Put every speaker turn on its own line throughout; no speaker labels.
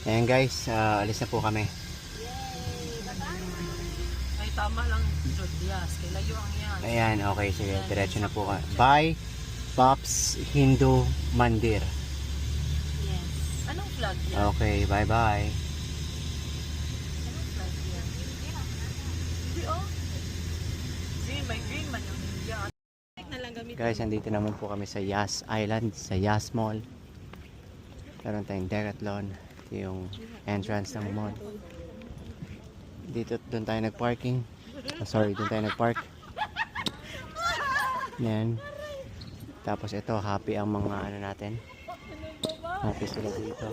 Ayan guys, alis na po kami.
Ay, tama lang, Yes, kailayo ang yan.
Ayan, okay, sige, diretso na po kami. Bye, Pops Hindu Mandir.
Yes. Anong flag yan?
Okay, bye-bye.
Anong flag yan? Hindi, oh. See, may green man yung India. Na lang gamitin.
Guys, andito naman po kami sa Yas Island, sa Yas Mall. Meron tayong Decathlon. Ito yung entrance ng mall. Dito, doon tayo nag-parking. Sorry, doon tayo nag-park. Yan. Tapos ito, happy ang mga ano natin. Happy sila dito.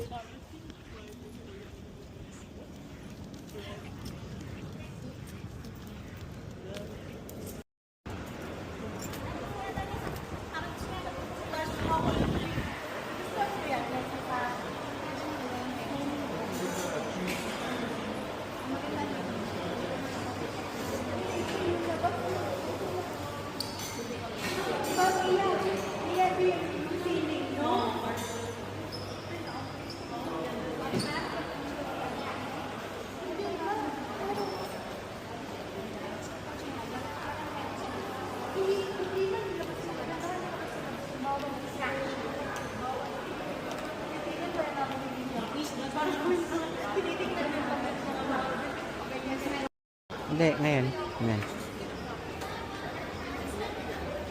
Hindi, ngayon. Ngayon.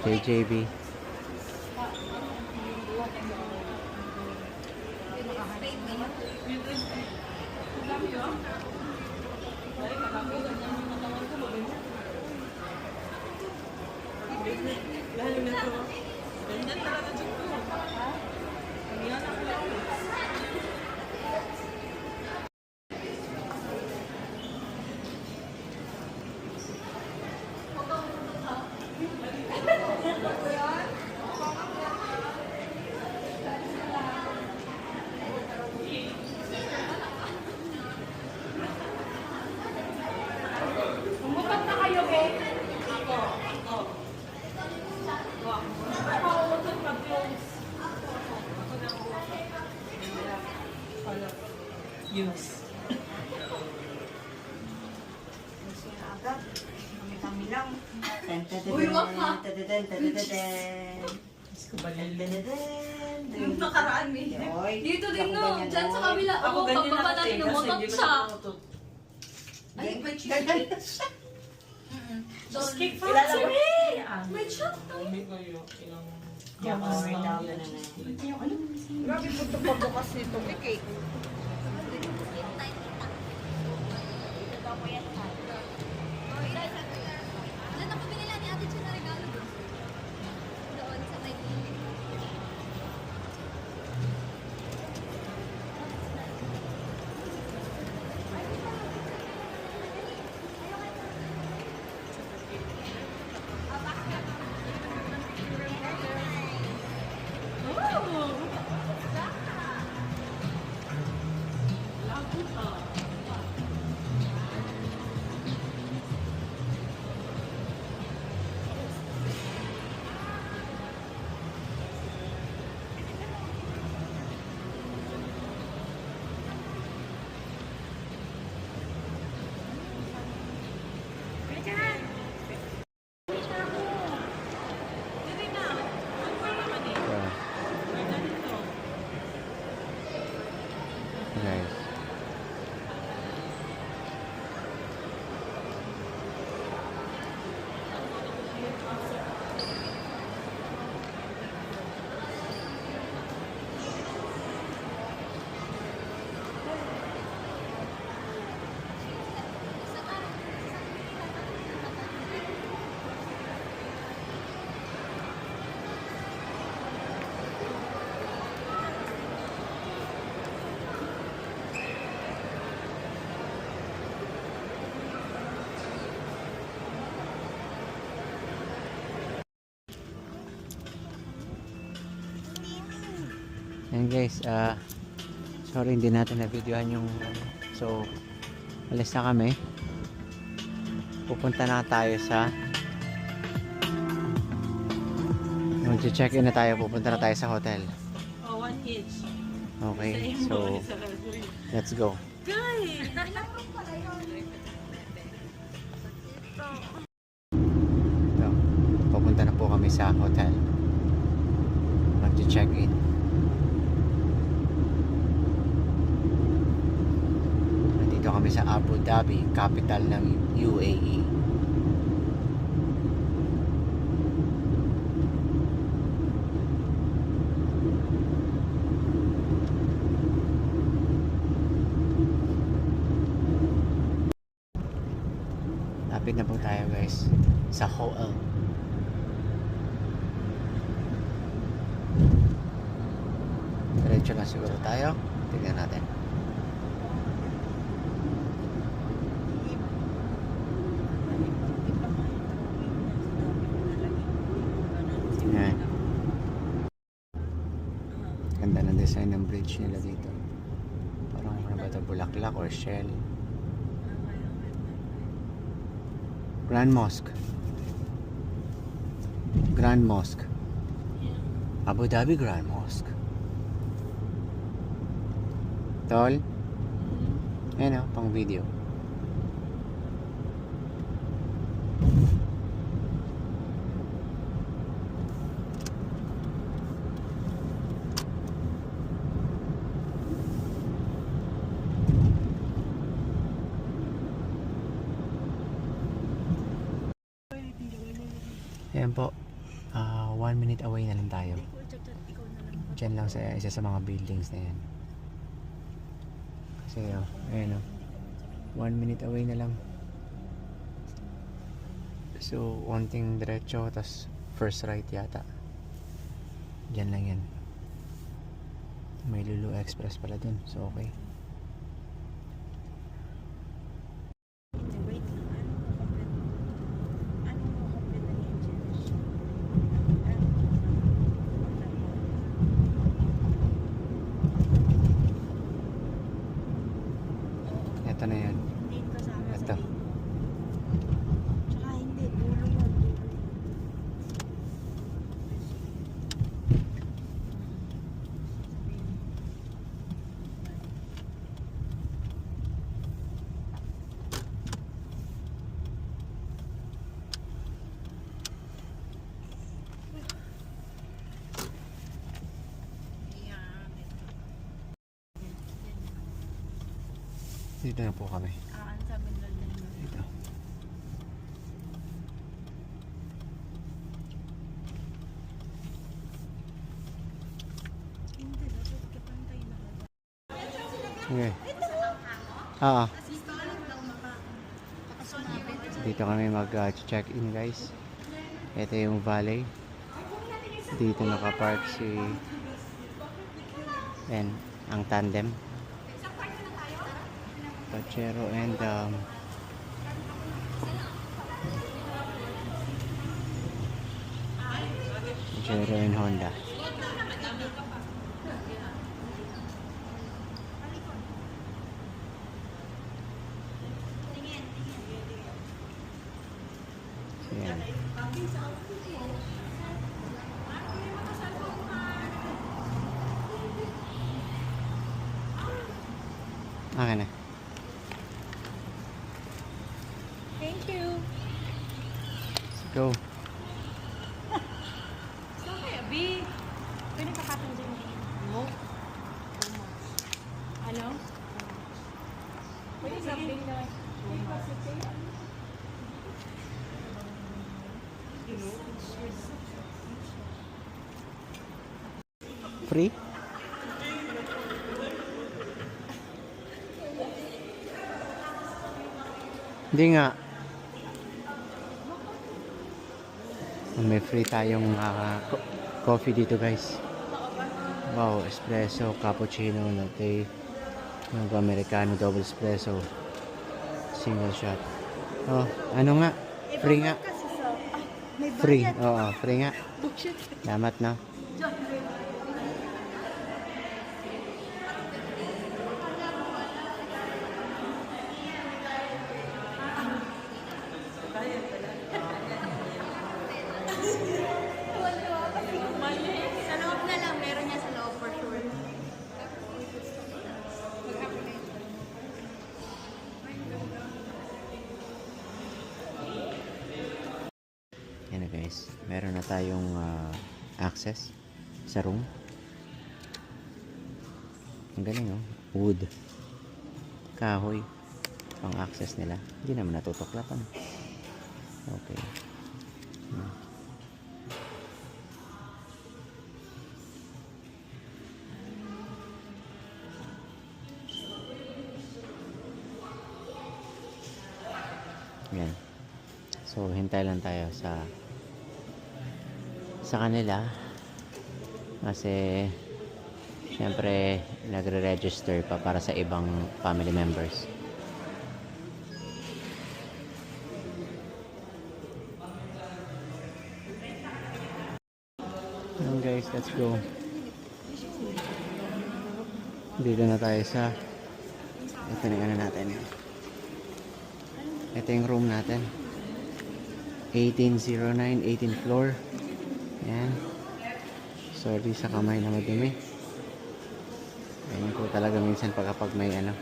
JJB.
Lalo na to. Ganyan talaga dyan ko. Ganyan ako lang. Yes.
Kami lang.
Uy, wag ka.
Yung
nakaraan, May.
Dito
din, no? Diyan sa kabila.
Ako
Oo,
ganyan
pagbaba
na
natin, umutot siya.
Ay, may
Just kick
Factory!
May chat to.
Grabe po ito pagbukas nito. Cake.
Diyan ako binila ni Ate China regalo. Doon sa may
Guys. Ayan guys, sorry hindi natin na-videohan yung so alis na kami. Pupunta na tayo sa mag-check-in na tayo, pupunta na tayo sa hotel.
Oh, 1 each.
Okay, so Let's go.
Guys!
So, papunta na po kami sa hotel. Mag-check-in. Nandito kami sa Abu Dhabi, capital ng UAE. Lapit na po tayo guys sa hotel. Diretso na siguro tayo. Tignan natin. Yan. Ganda ng design ng bridge nila dito. Parang ano ba ito? Bulaklak or shell? Grand Mosque. Grand Mosque. Abu Dhabi Grand Mosque. Tol? Ayan o, pang video. Ayan po. 1 minute away na lang tayo. Diyan lang sa isa sa mga buildings na yan. Kasi ayan o. 1 minute away na lang. So, onting diretso, tas first right yata. Diyan lang yan. May Lulu Express pala dun. So, okay. Ito na yan.
Hindi kasama
Ito.
sa dito. Tsaka hindi, dulo yun. Dulo.
Dito na po kami.
Ano sabi nila yun?
Dito.
Hindi, dapat kapantay na ka.
Okay. Ah. Dito kami mag-check-in guys. Ito yung valley. Dito nakapark si ang tandem. Pachero and Pachero and Honda. Yan. Okay na.
Thank you.
Let's go.
So, kaya, B. Pwede pa kapin dyan. No? Ano? Pwede sabihin na.
Free? Hindi nga. May free tayong coffee dito guys. Wow, espresso, cappuccino, latte, americano, double espresso, single shot. Oh, ano nga? Free nga.
Kasi sa, may
Free.
bayad.
Oo, free nga.
Bullshit.
Salamat na.
Sa loob na lang, meron niya sa loob for sure.
guys, meron na tayong access sa room. Ang galing oh. Wood. Kahoy. Pang access nila. Hindi naman natutuklapan. Okay. Yan. So, hintay lang tayo sa kanila. Kasi syempre nagre-register pa para sa ibang family members. Yan guys, let's go. Dito na tayo sa ito na yung ano natin. Ito yung room natin. 1809, 18th floor. Yan. Sorry sa kamay na madumi. Ayun po talaga minsan kapag may ano.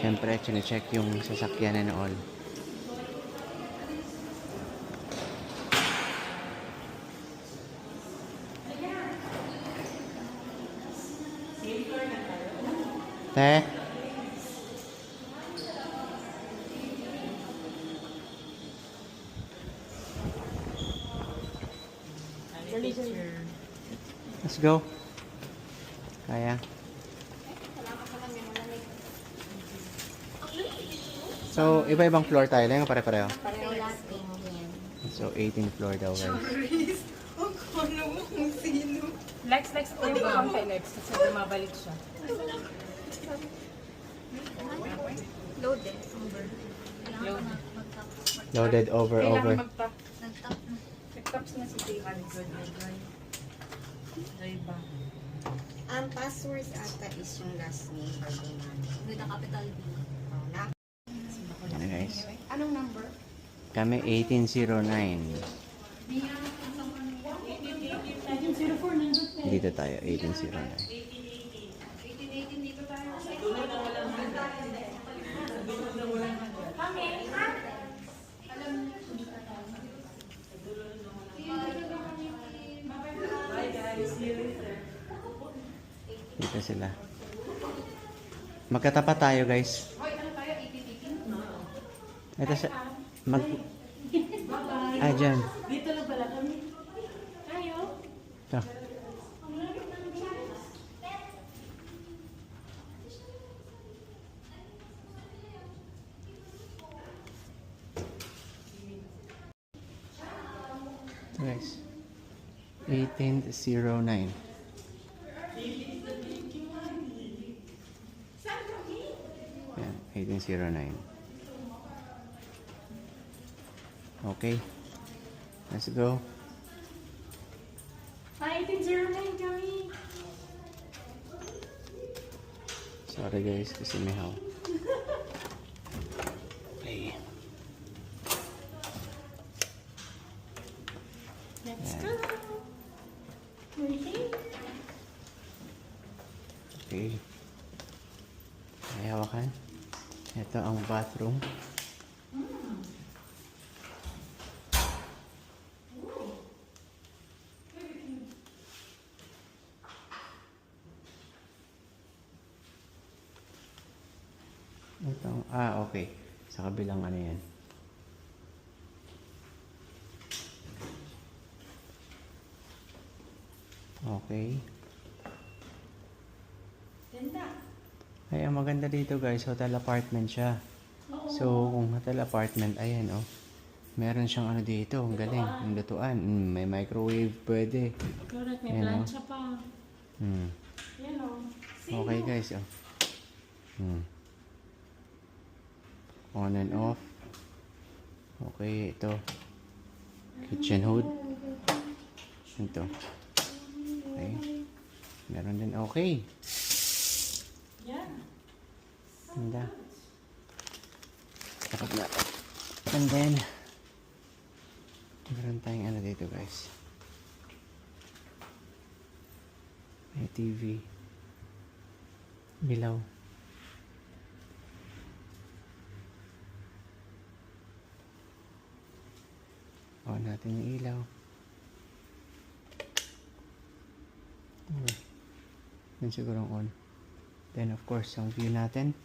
Siyempre, chine-check yung sasakyan and all. Te? Let's go. Kaya. So, iba-ibang floor tayo lang, pare-pareho.
Pareho last name yan.
So, 18th floor daw guys.
Ano mo kung sino?
Lex, pwede ko kang kay Lex kasi bumabalik siya.
Loaded.
Loaded.
Loaded over.
mag-top.
Nag-top na.
Nag-tops na si David. Diba?
Ang passwords ata is yung last name or the money.
With a capital B.
Oh, na.
Ano guys?
Anong number?
Kami 1809. Dito tayo, 1809. Dito sila. Magkatapat tayo guys. Ito sa... Ah, dyan.
Dito lang pala kami. Tayo.
Ito. Ito guys. 1809. Yan, 1809. Okay. Let's go.
1809 kami.
Sorry guys, kasi may haw. Okay.
Let's
Yan.
go. Waiting.
Okay. May hawakan. Ito ang bathroom. Ito, okay. Sa kabilang ano yan. Okay.
Ganda.
Ay, ang maganda dito guys, hotel apartment siya. So, kung hotel apartment, ayan oh. Meron siyang ano dito, ang galing. Ang lutuan. May microwave, pwede.
Correct, may
Ayan,
plancha pa.
Hmm.
Yan o.
Okay guys, oh. On and off. Okay, ito. Kitchen hood. Ito. Okay. Meron din, okay.
Yan.
Ganda. Tapos na. And then, meron tayong ano dito guys. May TV. Bilaw. On natin yung ilaw. Okay. Yun siguro ang on. Then of course, ang view natin.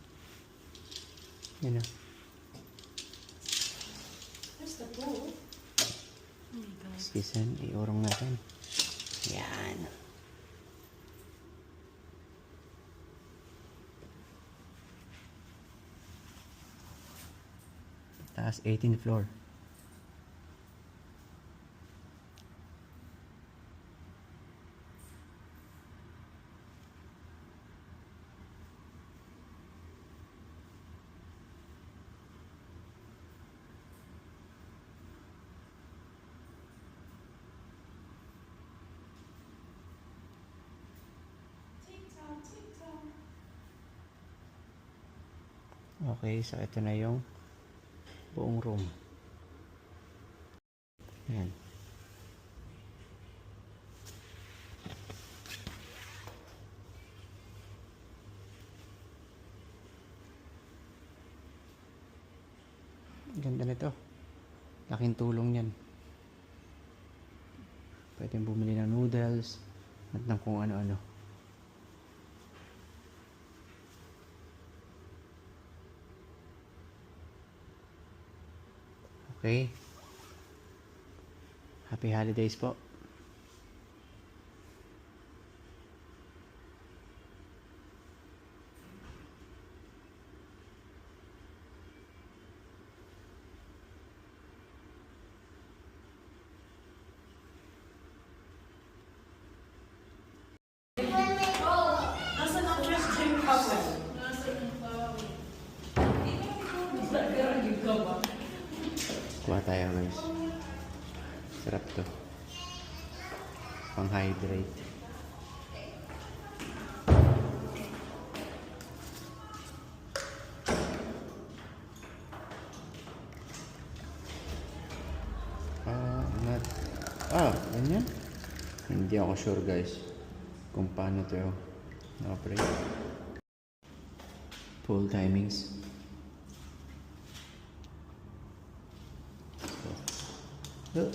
Yun na.
There's the pool.
Skisan, iurong natin. Yan. Taas 18th floor. Okay, so ito na yung buong room. Ayan. Ganda nito. Laking tulong yan. Pwede bumili ng noodles at ng kung ano-ano. Okay. Happy holidays po. Kuha tayo guys. Sarap to. Pang hydrate. Ganyan? Hindi ako sure guys kung paano to na-operate. Pool timings. Ah.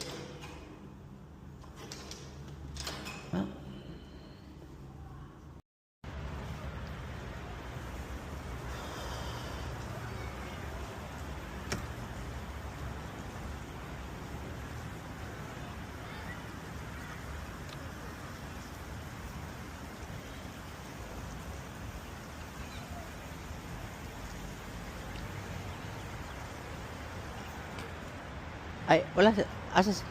Ay, wala. Asas.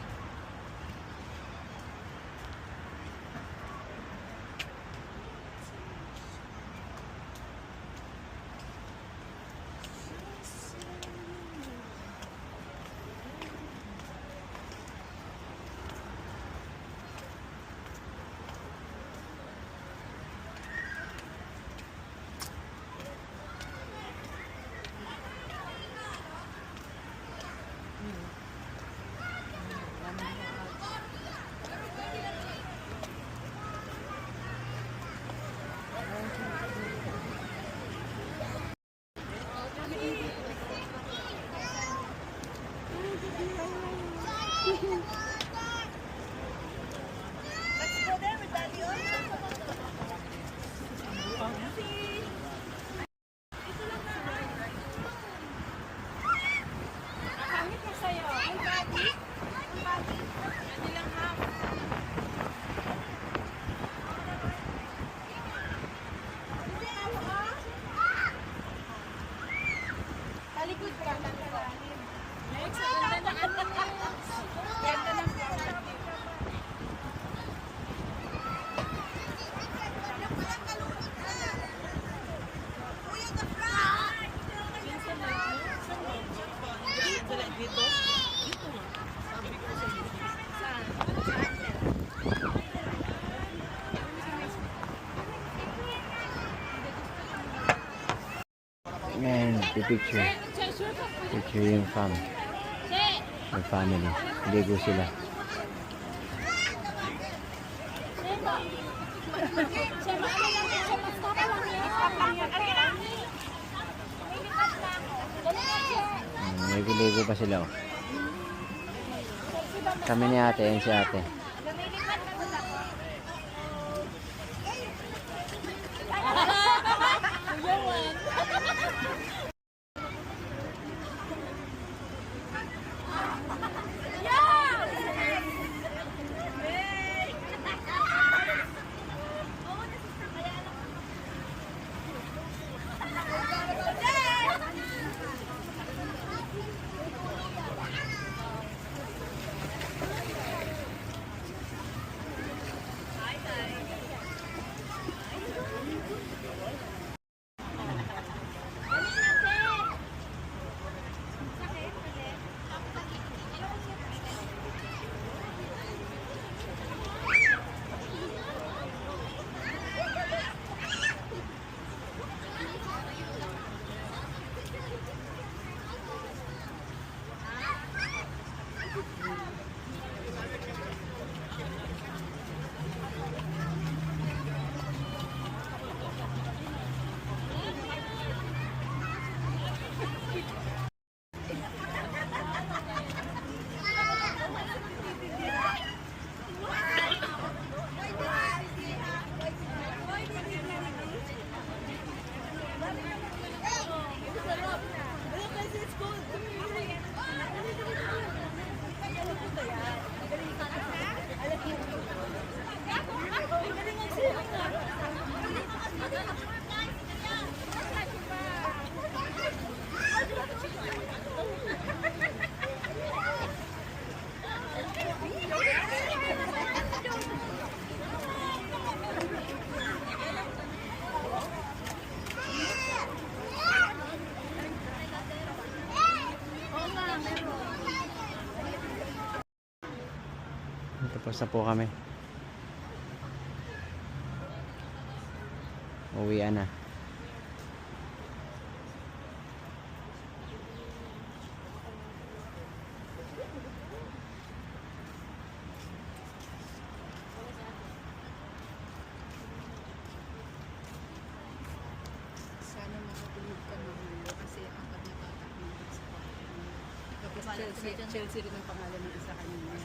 And the picture yung yung family. Ligo sila. Ligo pa sila. Oh. Kami ni ate, yun si ate. Tapos na po kami. Uwian na.
Sana makatulog ka na ulo kasi ang pagkakatak ng sa Tapos Chelsea rin ang pangalan ng isa kanina.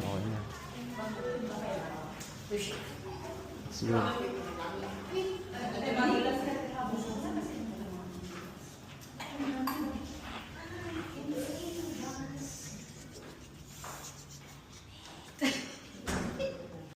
Okay na. Siguro.